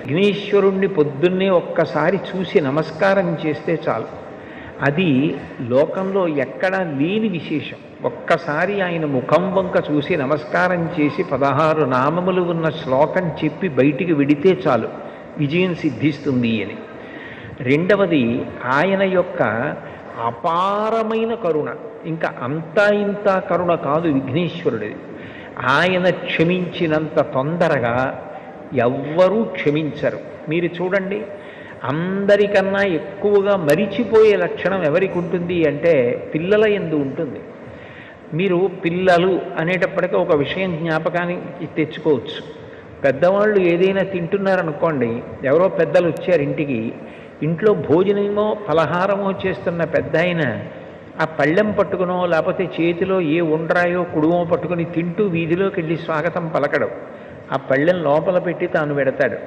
విఘ్నేశ్వరుణ్ణి పొద్దున్నే ఒక్కసారి చూసి నమస్కారం చేస్తే చాలు. అది లోకంలో ఎక్కడా లేని విశేషం. ఒక్కసారి ఆయన ముఖం వంక చూసి నమస్కారం చేసి 16 నామములు ఉన్న శ్లోకం చెప్పి బయటికి విడితే చాలు, విజయం సిద్ధిస్తుంది అని. రెండవది ఆయన యొక్క అపారమైన కరుణ. ఇంకా అంతా ఇంత కరుణ కాదు విఘ్నేశ్వరుడిది. ఆయన క్షమించినంత తొందరగా ఎవ్వరూ క్షమించరు. మీరు చూడండి, అందరికన్నా ఎక్కువగా మరిచిపోయే లక్షణం ఎవరికి ఉంటుంది అంటే పిల్లల యందు ఉంటుంది. మీరు పిల్లలు అనేటప్పటికీ ఒక విషయం జ్ఞాపకానికి తెచ్చుకోవచ్చు. పెద్దవాళ్ళు ఏదైనా తింటున్నారనుకోండి, ఎవరో పెద్దలు వచ్చారు ఇంటికి, ఇంట్లో భోజనమో ఫలహారమో చేస్తున్న పెద్ద ఆయన ఆ పళ్ళెం పట్టుకునో లేకపోతే చేతిలో ఏ ఉండ్రాయో కుడుమో పట్టుకుని తింటూ వీధిలోకి వెళ్ళి స్వాగతం పలకడం, ఆ పళ్ళెం లోపల పెట్టి తాను పెడతాడు.